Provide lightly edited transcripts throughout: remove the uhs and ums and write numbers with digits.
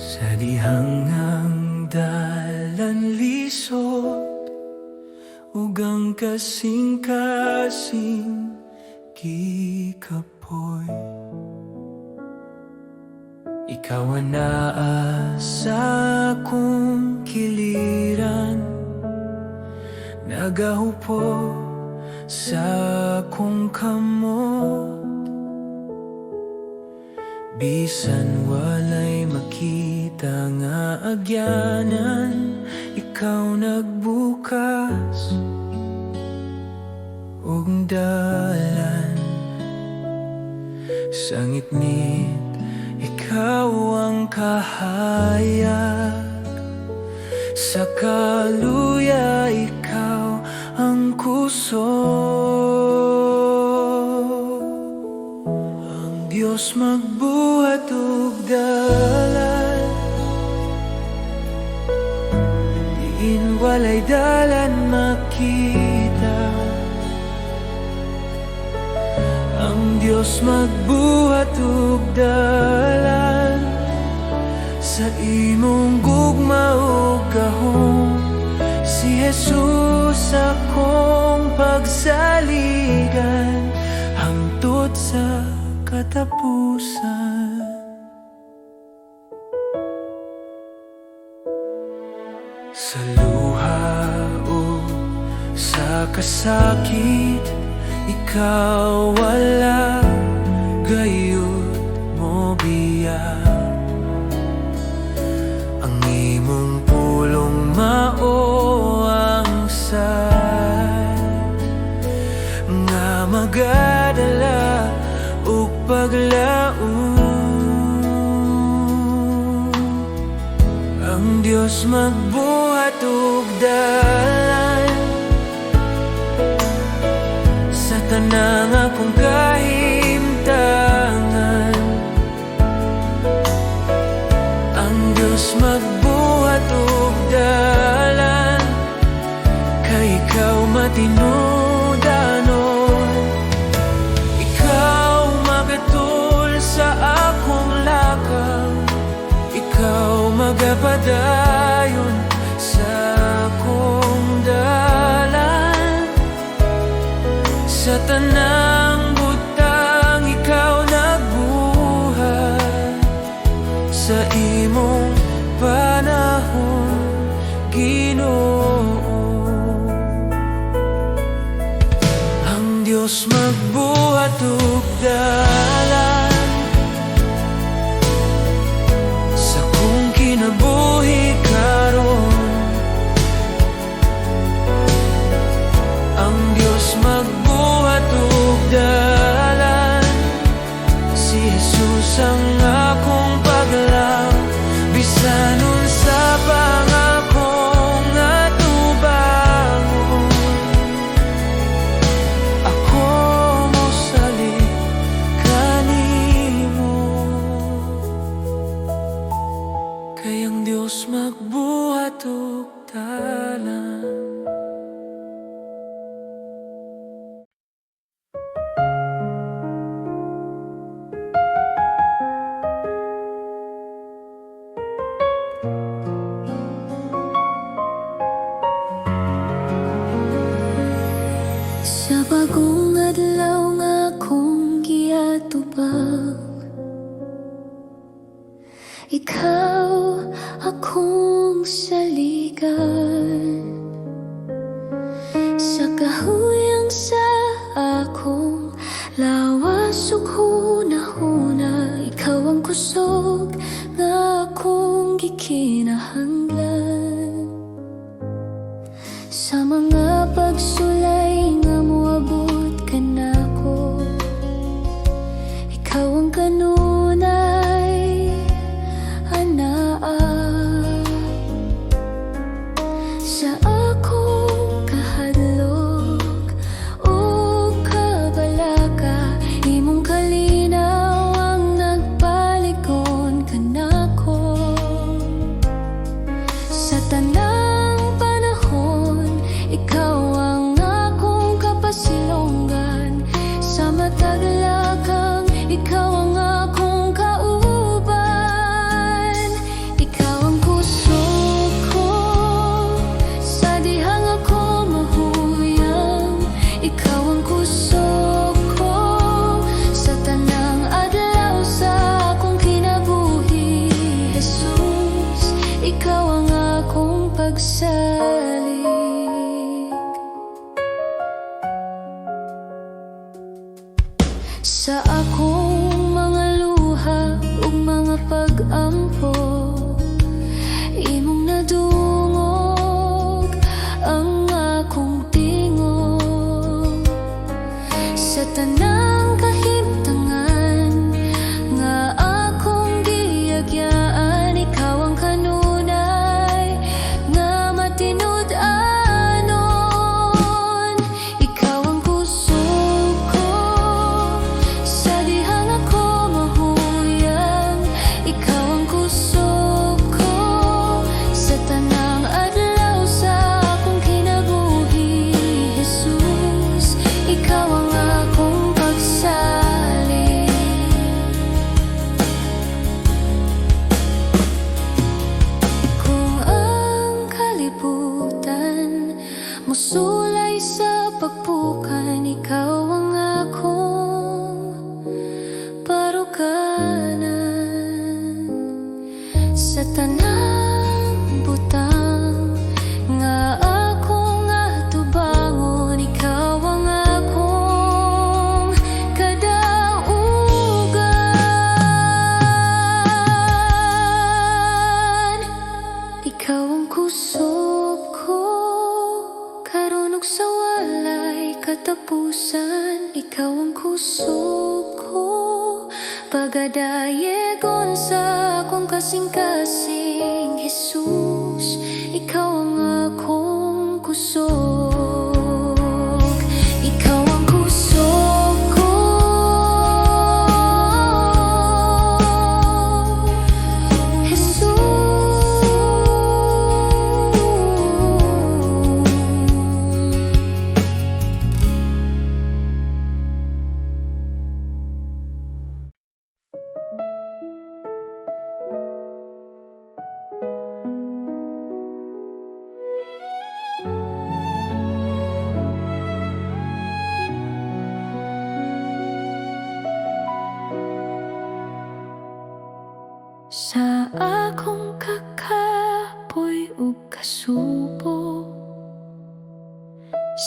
Sa dihangang dalan lisod, ugang kasing-kasing gikapoy. Ikaw ang naa sa akong kiliran, nagahupo sa akong kamot. Bisan walay makita nga agyanan, ikaw nagbukas ug dalan. Sa ngitngit, ikaw ang kahayag. Sa kaluya, ikaw ang kusog. Ang Diyos magbuhat ug dalan, diin walay dalan makita. Ang Diyos magbuhat ug dalan, sa imong gugma ug gahom. Si Jesus akong pagsaligan, hangtod sa katapusan. Sa luha o sa kasakit, ikaw wala gayud mo biyak. Ang imong pulong mao ang say nga magadala ug paglaom. Ang Diyos magbuhat ug dalan, sa tanang akong kahimtangan. Ang Diyos magbuhat ug dalan, kay ikaw matinudanon. Ikaw magatul sa akong lakaw, ikaw magapadayon sa akong dalan. Sa tanang butang, ikaw nagbuhat. Sa imong panahon, Ginoo. Ang Diyos magbuhat ug dalan, sa kong kinabuhi karon. Ang Diyos magbuhat ug dalan, si Jesus ang akong paglaw. Bisan unsa pang akong atubangon, ako mosalig kanimo. Kay ang Diyos magbuhat ug dalan. Sa bagong adlaw nga akong giatubang, ikaw akong saligan. Sa kahuyang sa akong lawas ug hunahuna, ikaw ang kusog nga akong gikinahanglan. Sa mga pagsulay nga moabot ka nako, ikaw ang kanunay anaa. Sa akong kahadlok o kabalaka, imong kalinaw ang nagpaligon ka nako. Sa tanang panahon, ikaw ang akong kapasilongan. Sa matag lakang, ikaw ang akong kauban. sulay sa pagpukan, ikaw ang akong paruganan. Sa tanang butang nga ako nga tubangon, ikaw ang akong kadaugan. Ikaw ang kusog ko, karunong sa walay katapusan. Ikaw ang kusog ko, pagadayegon sa akong kasing-kasing. Jesus, ikaw ang akong kusog. Ikaw ang kusog ko, Jesus. Sa akong kakapoy ug kasubo,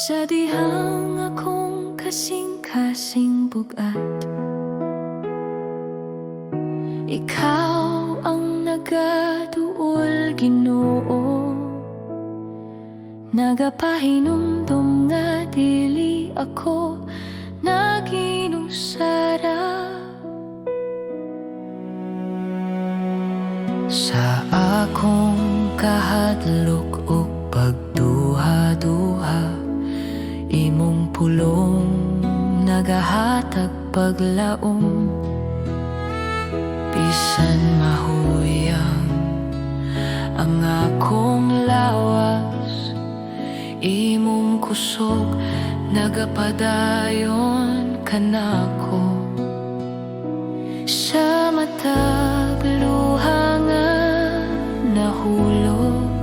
sa dihang akong kasing-kasing bugat, ikaw ang nagaduol, Ginoo. Nagapahinumdum nga dili ako naginusara. Sa akong kahadlok ug pagduha-duha, imong pulong nagahatag paglaom. Bisan mahuyang ang akong lawas, imong kusog nagapadayon kanako. Sa matag luha nga nahulog,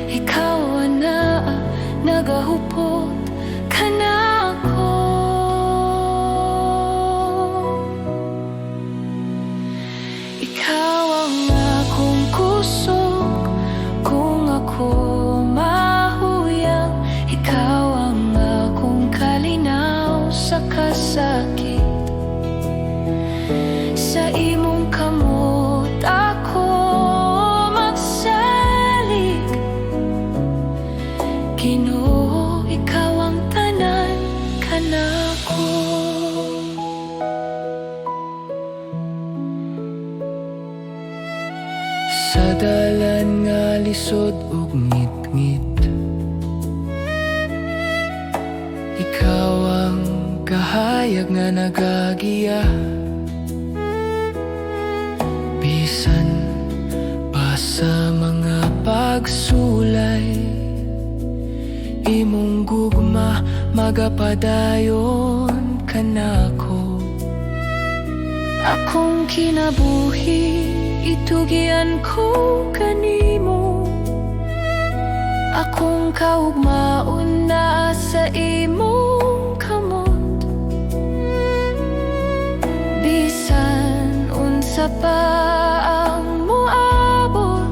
ikaw na nagahupot kanako. Ikaw ang akong kusog kung ako mahuyang. Ikaw ang akong kalinaw sa kasakit. Sa imong kamot ako magsalig, Ginoo, ikaw ang tanan kanako. Sa dalan nga lisod ug ngit-ngit, ikaw ang kahayag nga nagagiya. Bisan pa sa mga pagsulay, imong gugma magapadayon kanako. Akong kinabuhi itugian ko kanimo, akong kaugmaon na sa imong kamot. Bisan unsa pa ang moabot,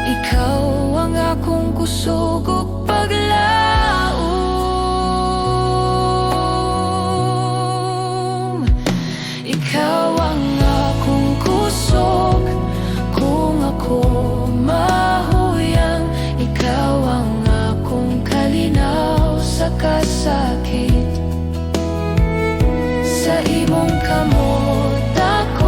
ikaw ang akong kusog ug paglaom. Ikaw ang akong kusog kung ako mahuyang. Ikaw ang akong kalinaw sa kasakit. Sa imong kamot ako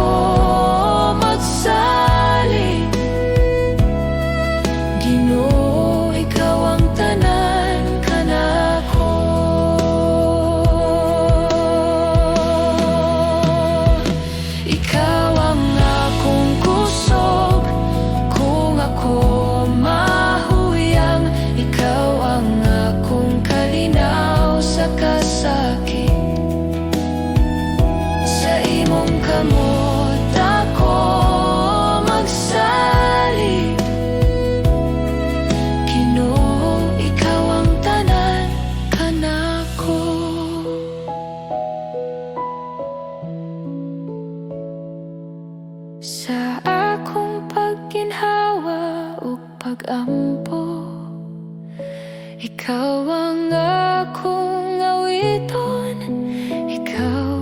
sa akong pagginhawa ug pag-ampo. Ikaw ang akong awiton, ikaw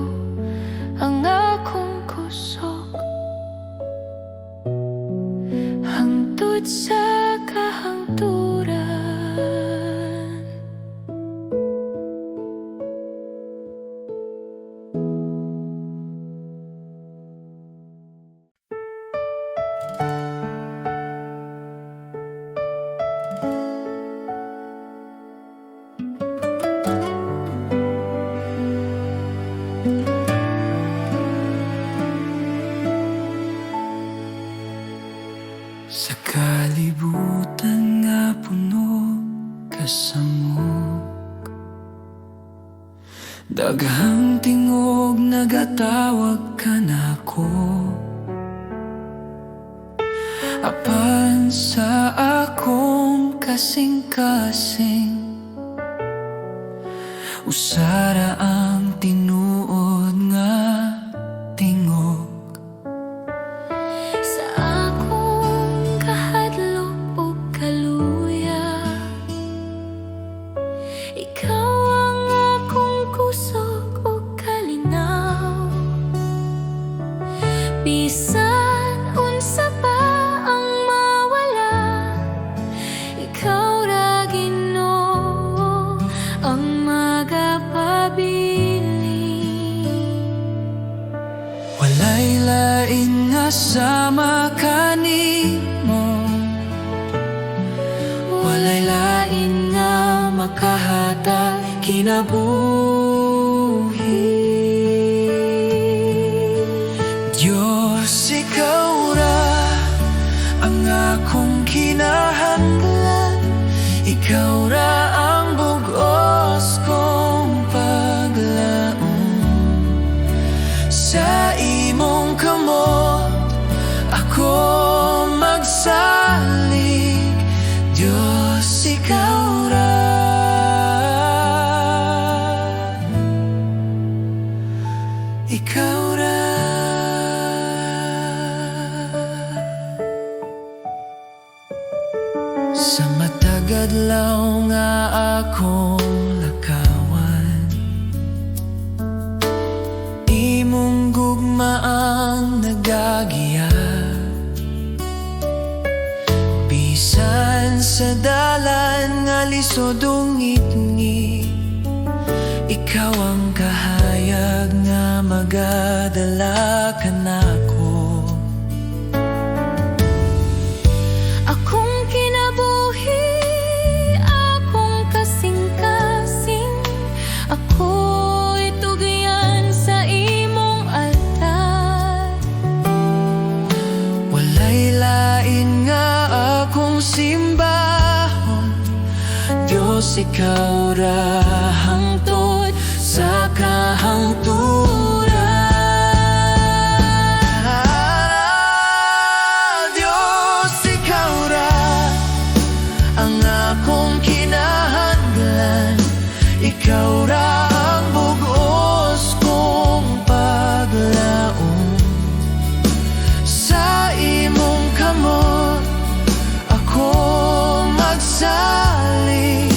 ang akong kusog, hangtod sa kahangturan. Sa kalibutan nga puno kasamok, daghang tingog nagatawag ka nako. Apan sa akong kasing-kasing, usara ang tinuod nga tingog. Sa akong kahadlok ug kaluya, ikaw ang akong kusog ug kalinaw. Bisan unsa pa ang mawala, ikaw ra Ginoo ang magapabiling. Walay lain nga sama kanimo, walay lain nga makahatag kinabuhi. Diyos, ikaw ra ang akong kinahanglan, ikaw ra ang bugos kong paglaom. Sa imong kamot ako magsalig, Diyos, ikaw ra. Ikaw ra. Sa matagadlaw nga akong lakawan, imong gugma ang nagagiya. Bisan sa dalan nga lisod ungit-ngit, ikaw ang kahayag nga magadala kanako. Akong kinabuhi, akong kasing-kasing, ako'y tugyan sa imong altar. Walay lain nga akong simbahon, Diyos, ikaw ra hangtod sa kahangturan. Diyos, ikaw ra ang akong kinahanglan, ikaw ra ang bugos kong paglaom. Sa imong kamot ako magsalig,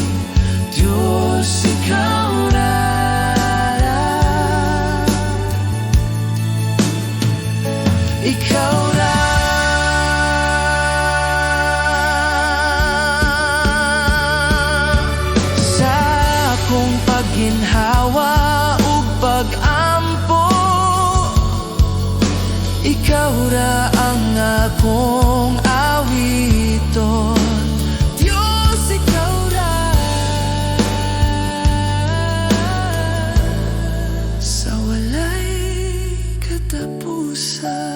Diyos, ikaw ra. Ikaw ra. Sa akong pagginhawa ug pag-ampo, ikaw ra ang akong awiton. Diyos, ikaw ra. Sa walay katapusan.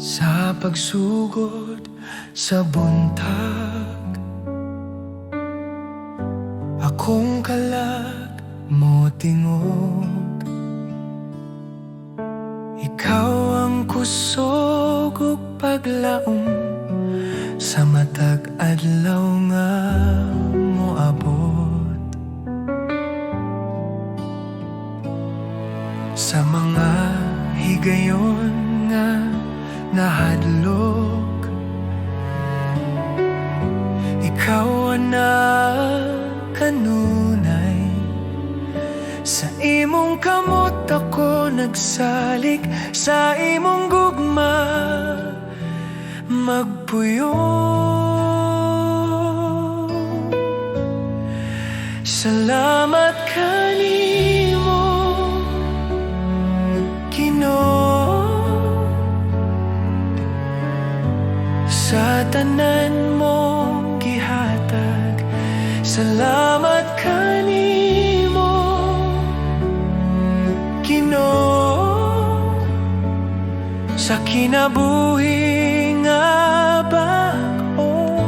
Sa pagsugod sa buntag, akong kalag tingog. Ikaw ang kusog ug paglaom sa matag adlaw nga moabot. Sa mga higayon nga nahadlok, ikaw ana kanunay. Sa imong kamot ako nagsalik, sa imong gugma magpuyo. Salamat kanimo, Ginoo, sa tanan mong gihatag. Salamat kanimo, Ginoo, sa kinabuhi nga bag-o.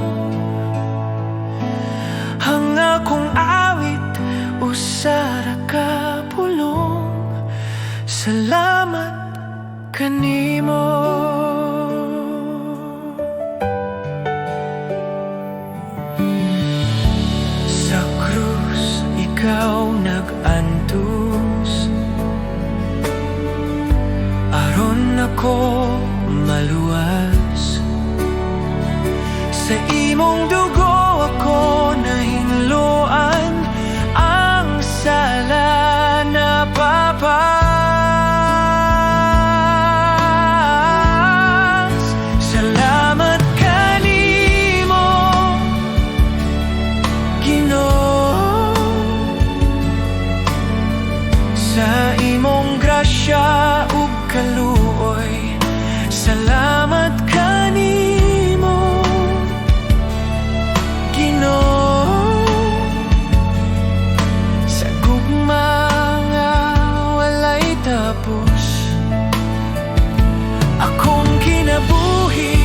Ang akong awit usara ka pulong. Salamat kanimo. Sa krus ikaw nag-antos, aron ako maluwas. Sa imong dugo ako nahingloan, ang sala na papas. Salamat kanimo, Ginoo, sa imong grasya ug kaluoy. Salamat kanimo, Ginoo, sa gugma nga walay tapos. Akong kinabuhi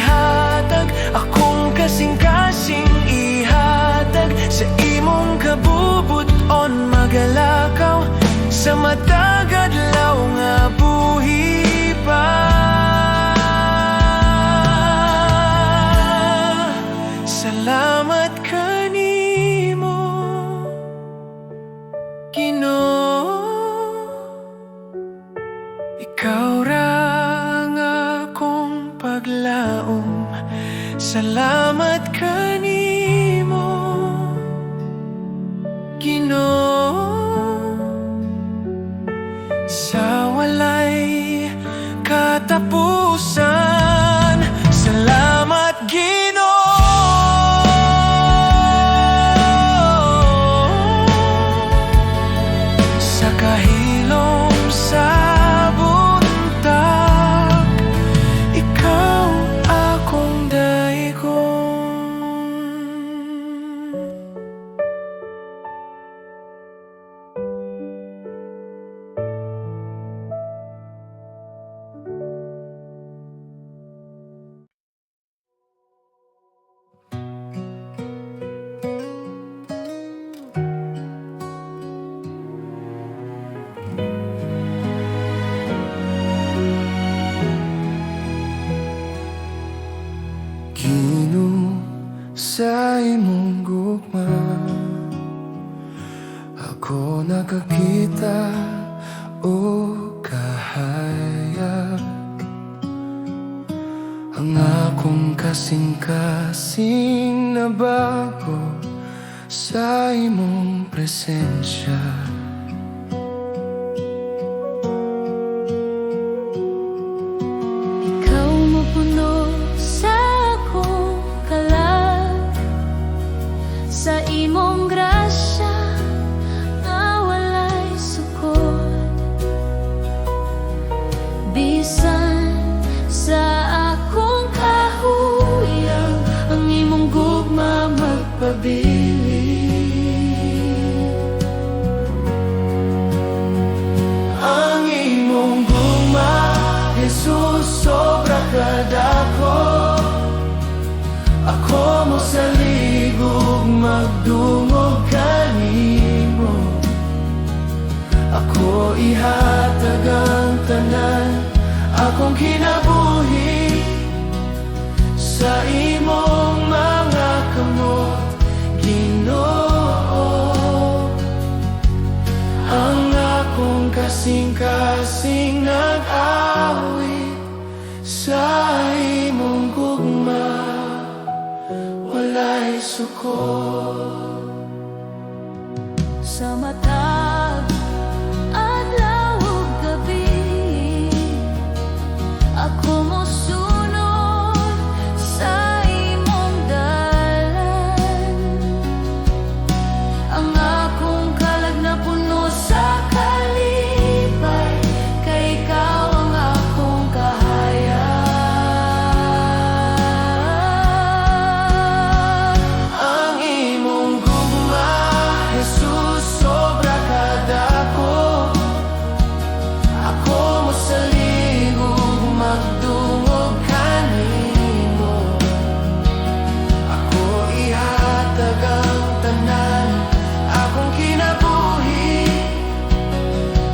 ihatag, akong kasing-kasing ihatag. Sa imong kabubuton magalakaw, sa matag adlaw nga buhi pa. Salamat kanimo, Ginoo, ikaw ra ang akong paglaom. Salamat kanimo, Ginoo, sa walay katapusan. Salamat Ginoo, sa kahilom sa buntag. Ikaw akong daigon. Ginoo, sa imong gugma ako nakakita o kahayag. Ang akong kasing-kasing na bago sa imong presensya. Ikaw mapuno sa akong kalag, sa imong grasya nga walay sukod. Bisan sa akong kahuyang, ang imong gugma magpabilin. Ang imong gugma, Jesus, sobra kadako. Ako mo sa ligog magdungog kanimo. Ako ihatag ang tanan, akong kinabuhi sa imong mga kamot, Ginoo. Ang akong kasing-kasing nag-awit sa imong gugma, walay sukol. Sa matag adlaw ug gabi, ako mosunod sa imong dalan. Ang akong kalag na puno sa kalipay, kay ikaw ang akong kahayag. Ang imong gugma, Jesus, sobra kadako. Ako mosaligog magdungog kanimo. Ako ihatag ang tanan, akong kinabuhi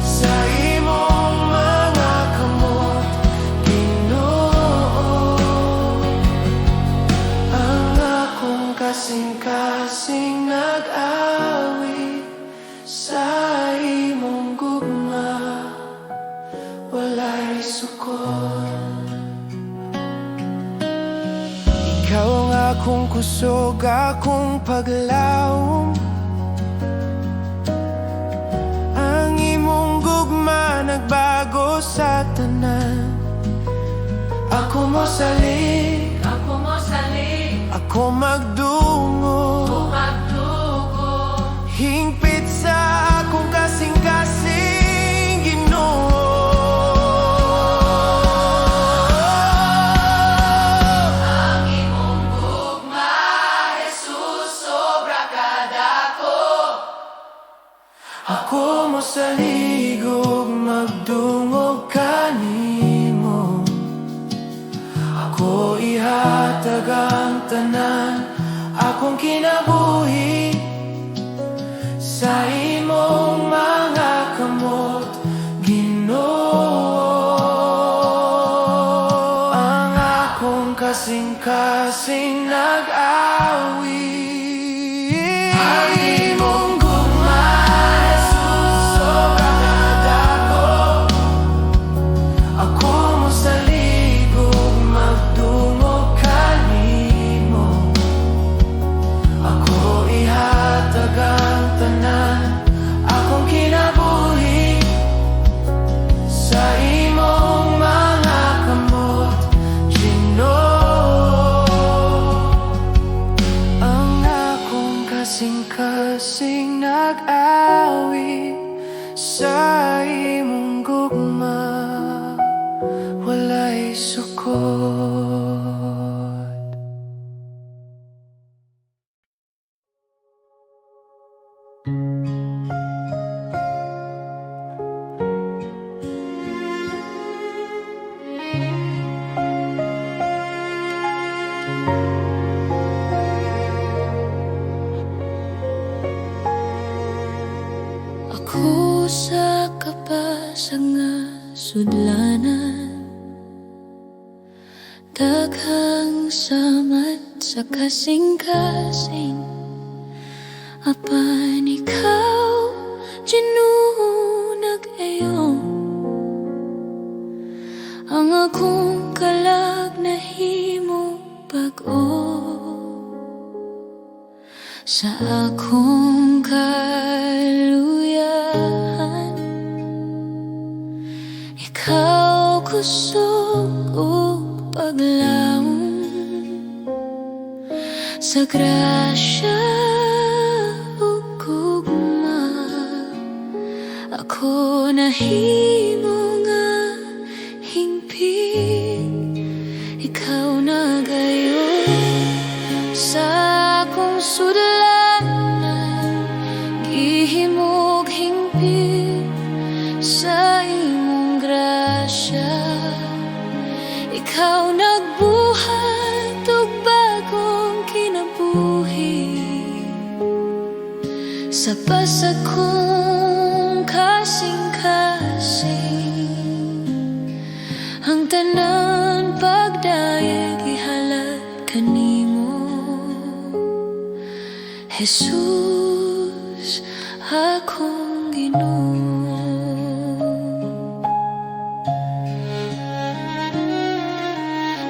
sa imong mga kamot, Ginoo. Ang akong kasing-kasing nag-awit sa imong gugma, walay sukol. Ikaw ang akong kusog, akong paglawom. Ang imong gugma nagbago sa tanan. Ako mosalig, ako magdungo, hingpit sa akong kasing-kasing, Ginoo. Ang imong gugma, Jesus, sobra kadako. Ako mosaligog magdungog kanimo. Ako ihatag ang tanan, akong kinabuhi sa imong mga kamot, Ginoo. Ang akong kasing-kasing nag-awit. Ang imong gugma, Jesus, sobra kadako. Ako mosaligog magdungog kanimo. Ako ihatag ang tanan, akong kinabuhi sa imong mga kamot, Ginoo. Ang akong kasing-kasing nag-awit sa imong gugma, walay sukot. Ako sa kapasag nga sudlanan, daghang samat sa kasing-kasing. Apan ikaw, Ginoo, nag-ayo. Ang akong kalag nahimo bag-o. Sa akong kaluyahan, ikaw kusog o paglawom. Sa grasya o gugma, ako nahimo nga hingpit. Ikaw nagayon sa akong sudlanan, gihimog hingpit sa imong grasya. Ikaw nagbuhat og bagong kinabuhi sa pasag kong kasing-kasing. Ginoo.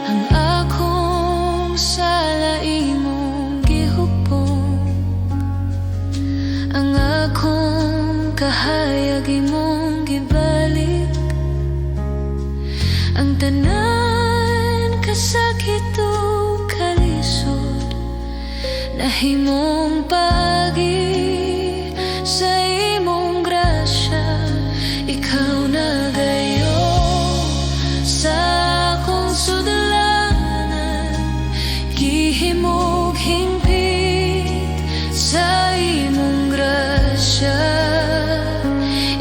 Ang akong sala imong gihupong, ang akong kahayag imong gibalik, ang tanan kasakit ug kalisod nahimong pagi sa imong grasya. Ikaw na gayo sa akong sudlanan, gihimog hingpit sa imong grasya.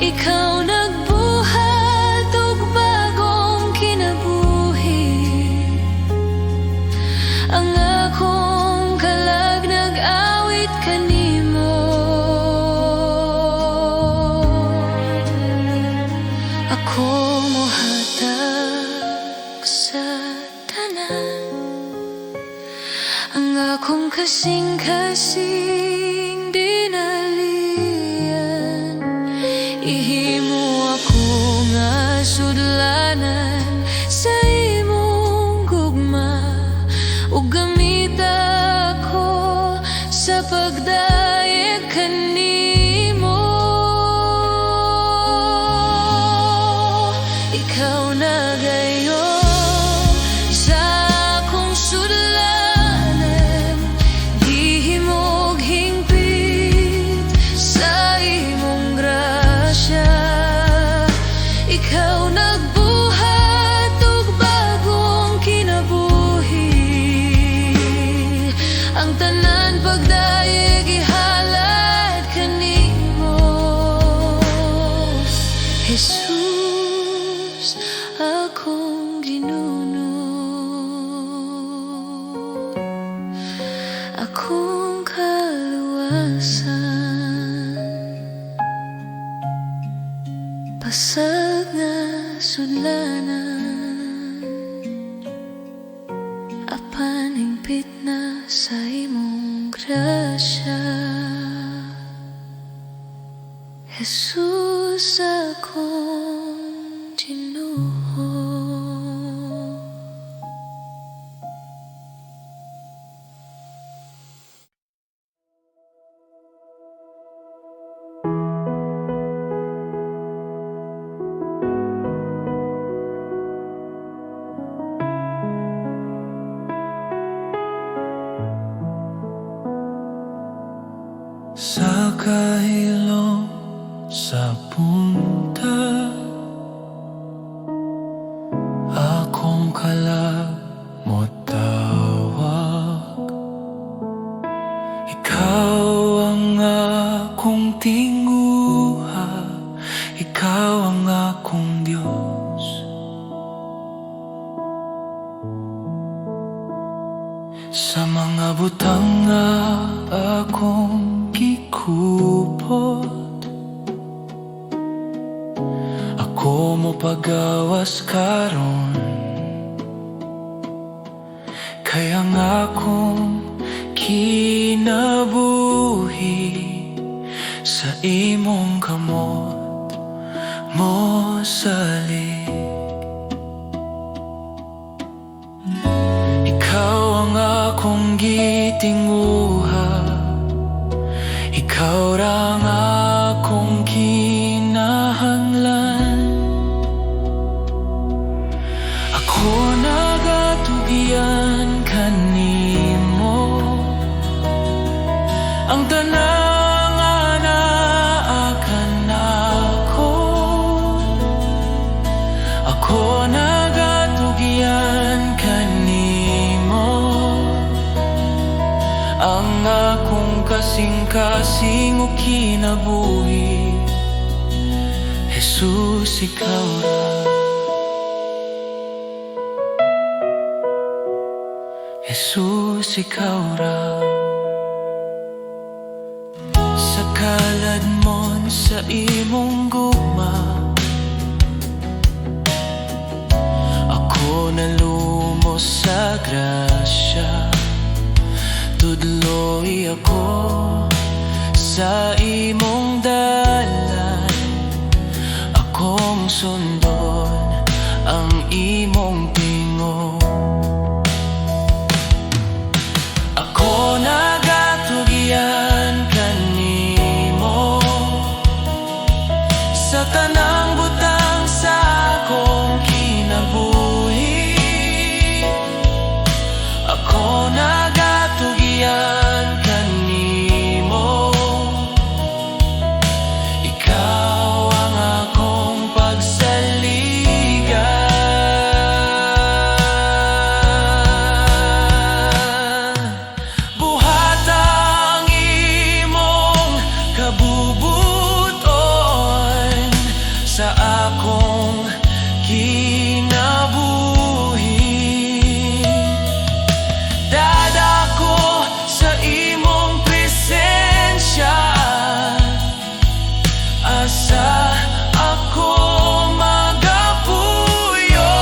Ikaw nagbuhat og bagong kinabuhi, ang akong kalag nag-awit kanimo. Ako mohatag sa tanan, ang akong kasing-kasing dinalian. Ihimo ako nga sudlanan sa imong gugma, ug gamit ako sa pagdayeg kanimo. Ikaw na gayo sa akong sudlanan, gihimog hingpit sa imong grasya. Ikaw nagbuhat og bagong kinabuhi, ang tanan pagdayeg ihalad kanimo. Jesus, akong ginuno, akong kaluwasan, pasag nga sudlanan, apan hingpit na sa imong grasya. Jesus, akong Ginoo. Sa kahilom sa punta, akong kalag mo tawag. Ikaw ang akong tinguha, ikaw ang akong Diyos. Sa mga butang nga akong gikupot, ako mo pagawas karon, kaya nga akong kinabuhi sa imong kamot mo salig. Ikaw ang akong gitinguha, ikaw rang akong kinahanglan. Ako nagatugyan kanimo, ang tanang anaakan ako. Ako nagatugyan kanimo, ang akong kasing-kasing o kinabuhi. Jesus, ikaw ra. Jesus, ikaw ra. Sa kalad mon sa imong gugma, ako nalumos sa grasya. Tudloy ako sa imong dalan, akong sundon ang imong tingog. Ako nagatugyan kanimo sa tanang butang sa akong kinabuhi. Ako nagatugyan kanimo, ikaw ang akong pagsaligan. Buhat ang imong kabubuton sa akong kinabuhi. Dadako sa imong presensya, asa ako magapuyo.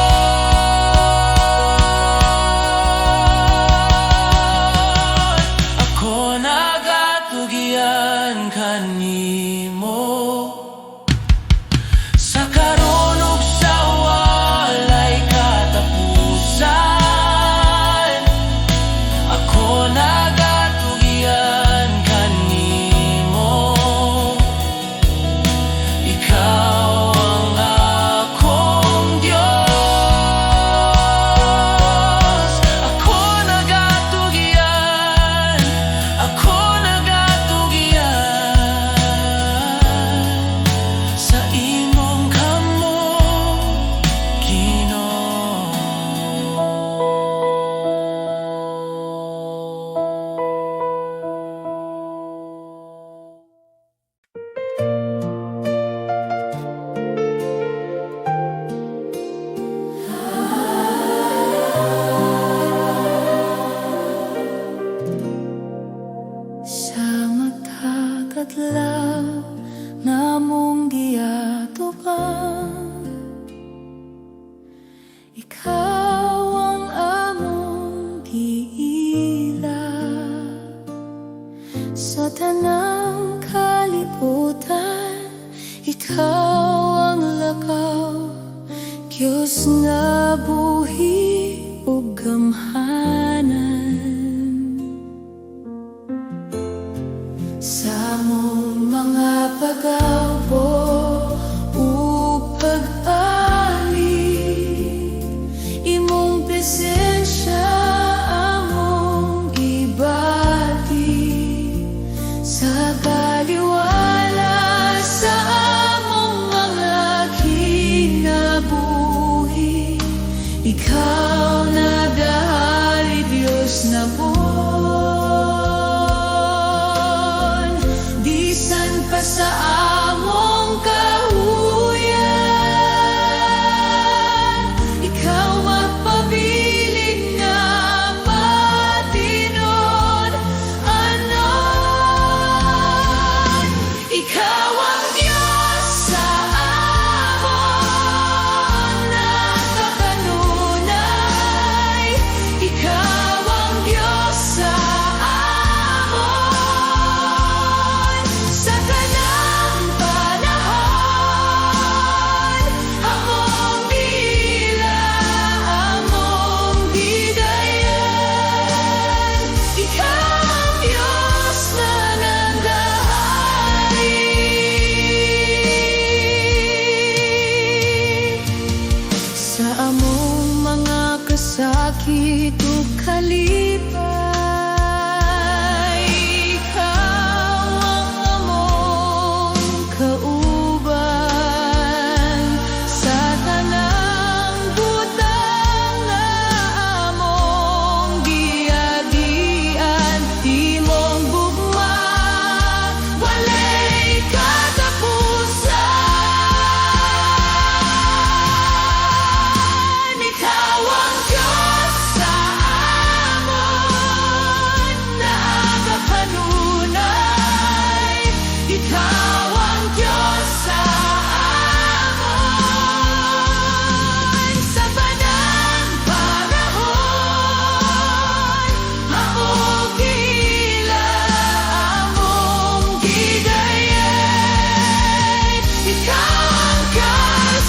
Ako nagatugyan kanimo sa karon ug sa walay katapusan. Ako nagatugyan kanimo, ikaw ang akong Diyos. Ako nagatugyan sa imong kamot, Ginoo. Sa magkakadlaw namong giatuban, ikaw ang among giila. Sa tanang kalibutan, ikaw ang lakaw, Diyos nga buhi ug gamhanan. Sa among mga pag-awbo ug pag-ali, imong presensya among gibati. Sa baliwala sa among mga kinabuhi, ikaw nagdahari, Diyos na buwan. Bisan pa sa among kahuyan, ikaw magpabilin nga matinod. Anon, ikaw ang Diyos sa amon nakakanunay. Ikaw ang Diyos sa amon sa kanang panahon. Among gila, among gidayan, ikaw ang Diyos na nanggahari. Sa among mga kasakit ug kalipay, ikaw ang among kauban. Sa tanang butang nga among giagian, imong gugma walay katapusan. Ikaw ang Diyos sa amon nakakanunay. Ikaw ang Diyos sa amon sa panang panahon. Among gila, among gidayan, ikaw ang Diyos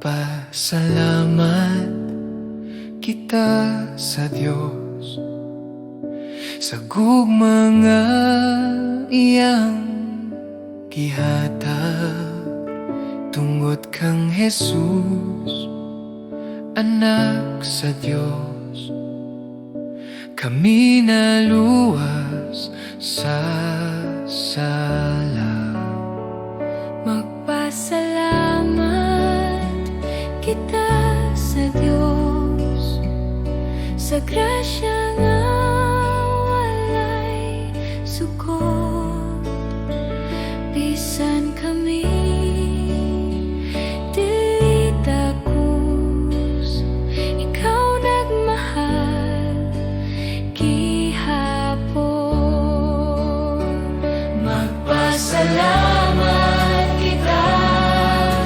Magpasalamat kita sa Diyos sa gugmang nga iyang gihatag, tungod kang Jesus, anak sa Diyos. Kami naluwas sa sala. Magpasalamat kita sa Diyos sa grasya nga walay sukot. Bisan kami dili takus, ikaw nagmahal gihapon. Magpasalamat kita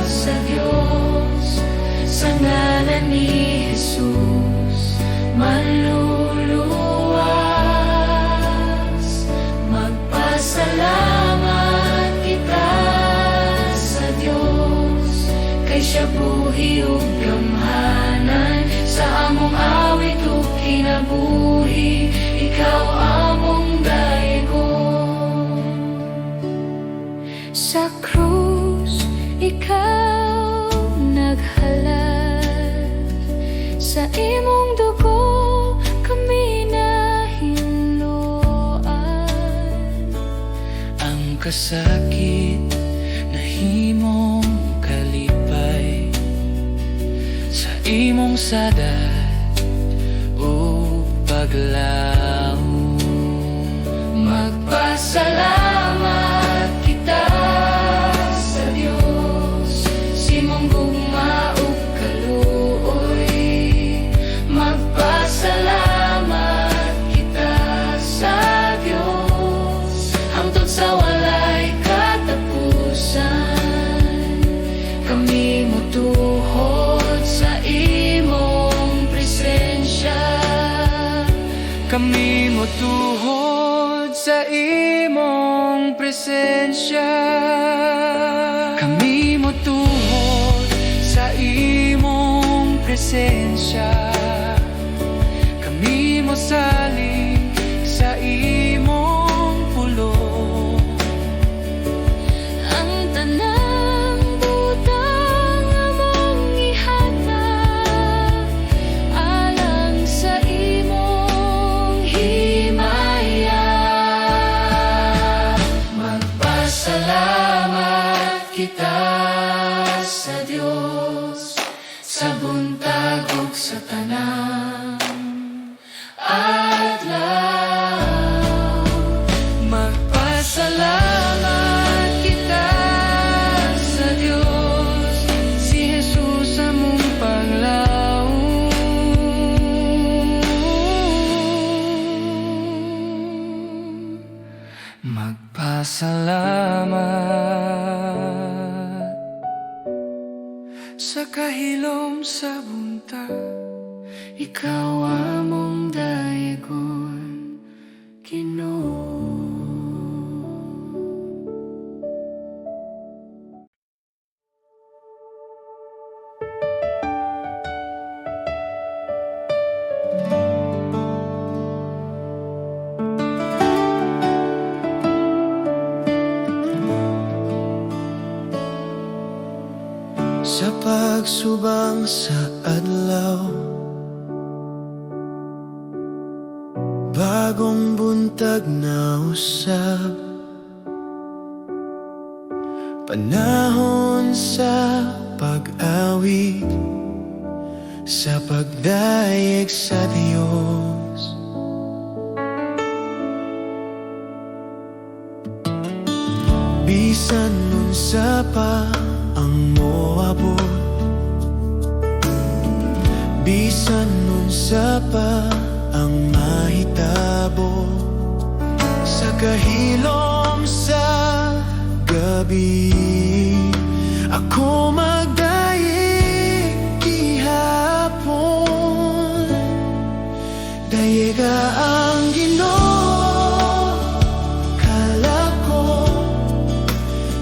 sa Diyos sa ngalan ni Jesus, maluluwas. Magpasalamat kita sa Diyos kay siya buhi ug gamhanan sa among awit ug kinabuhi, ikaw among daygon. Sa krus ikaw naghalal, sa imong dugo kami nahinluan. Ang kasakit na himong kalipay sa imong sadat o paglaom. Magpasalamat kita sa Diyos sa imong gugma ug kaluoy. Magpasalamat kita sa Diyos hangtod sa walay katapusan. Kami motuhod sa imong presensya. Kami motuhod sa imong presensya. Kami motuhod sa imong presensya. Kami mosalig sa imong pulong. Ang tanang butang among ihatag alang sa imong himaya. Magpasalamat kita sa Diyos sa buntag ug sa tanang adlaw. Magpasalamat kita sa Diyos, si Jesus among panglaom. Magpasalamat sa kahilom sa buntag, ikaw among dayagon, Ginoo. Sa pagsubang sa adlaw, bagong buntag na usab, panahon sa pag-awit, sa pagdayeg sa Diyos. Bisan nun sa pa ang moabot, bisan nun sa pa ang mahitabo, sa kahilom sa gabi, ako magdayeg gihapon. Dayega ang Ginoo kalako,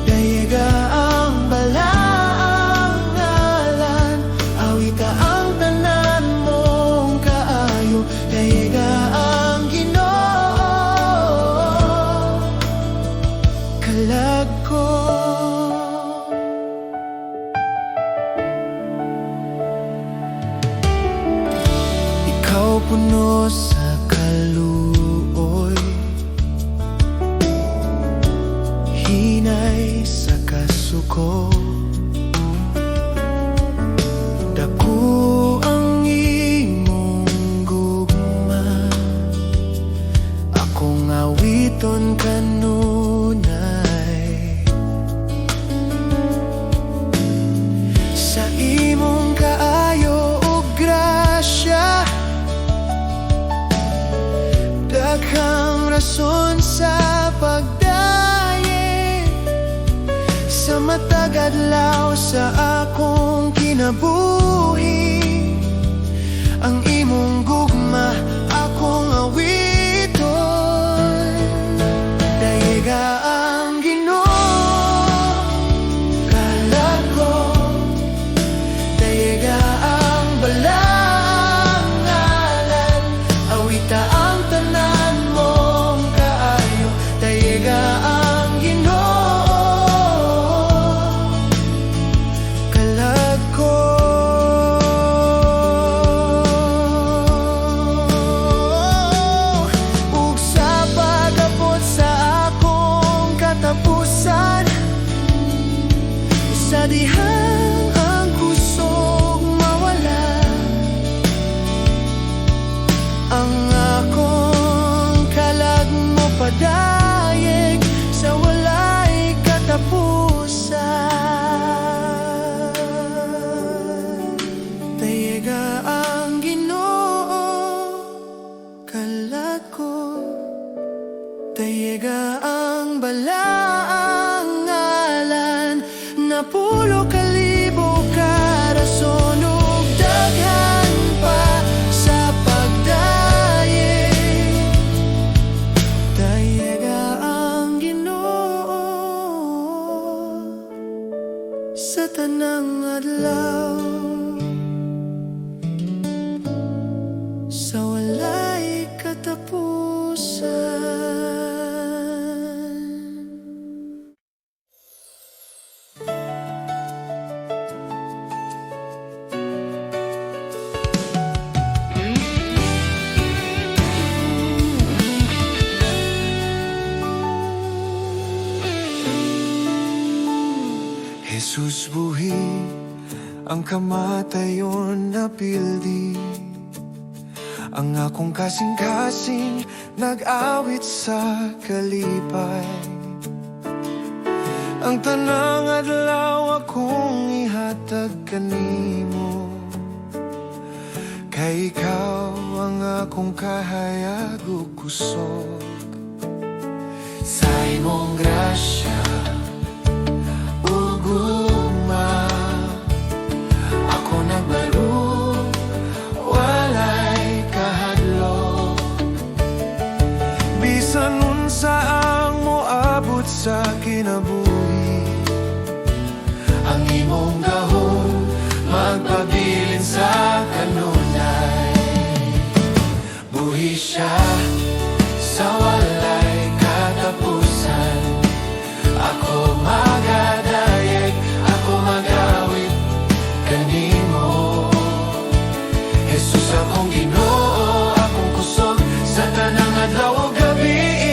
dayega ang balaang ngalan puso ko. Dako ang imong gugma, akong awiton kanunay. Sa imong kaayo ug grasya, daghang rason sa pagdaye. Sa matag adlaw sa akong kinabuhi, ang imong gugma akong awiton. Dayiga ang Ginoo, kalag ko. Dayiga ang balang ngalan, awita ang tanan mong kaayo. Dayiga ang Ginoo, kalag ko. Ug sa pag-abot sa akong katapusan, sa dihang ang kusog mawala, ang akong kalag mo padayeg sa walay katapusan. Dayiga ang Ginoo, kalag ko. Dayiga ang balaang ngalan, napulo kalibo ka rason ug daghan pa sa pagdaye. Dayiga ang Ginoo sa tanang adlaw, sa walay katapusan. Jesus buhi, ang kamatayon na pildi, ang akong kasing-kasing nag-awit sa kalipay. Ang tanang adlaw akong ihatag kanimo, kay ikaw ang akong kahayag ug kusog. Sa imong grasya ug gugma, ako nagbaro, walay kahadlok. Bisan unsa ang moabot sa kinabuhi, ang imong gahom magpabilin sa kanunay. Buhi siya sa walay katapusan, ako magadayeg, ako magawit kanimo. Jesus akong Ginoo, akong kusog sa tanang adlaw ug gabi.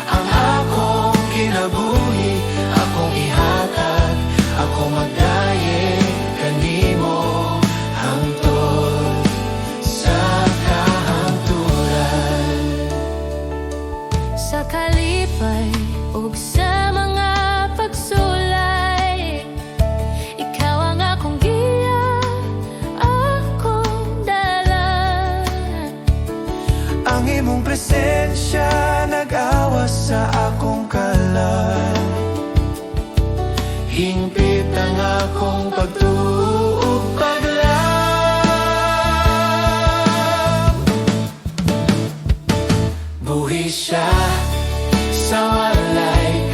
Ang akong kinabuhi, akong ihatag, ako magdayeg kanimo hangtod sa kahangturan. Sa kalipay ug sa mga pagsulay, ikaw ang akong giya, akong dalan. Ang imong presensya nag-awas sa akong kalan, hingpit ang akong pagtuo ug paglaom. Buhi siya sa walay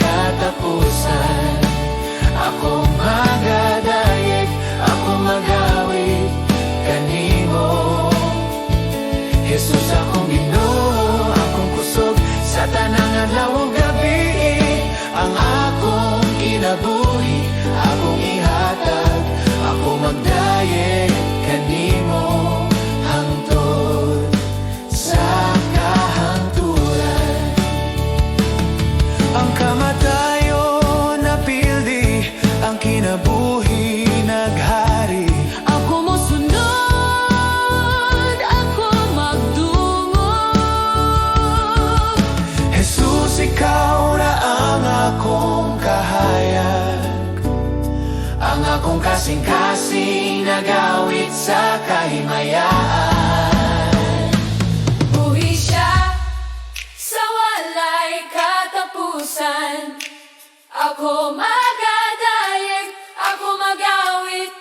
akong kasing-kasing nagawit sa kahimayaan. Buhi siya sa walay katapusan. Ako magadayeg, ako magawit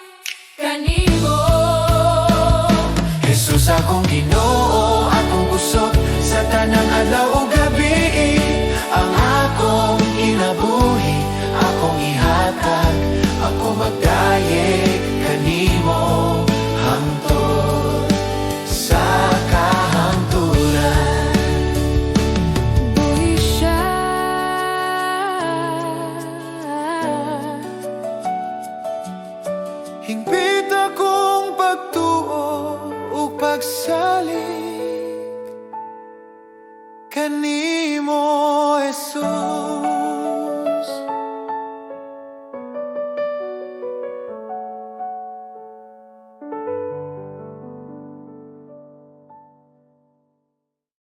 kanimo. Jesus akong Ginoo, akong busog sa tanang adlaw o gabi. Ang akong kinabuhi, akong ihatag, ako magdayeg kanimo hangtod sa kahangturan. Buhi siya Hingpit akong pagtuo o pagsalig kanimo, Jesus.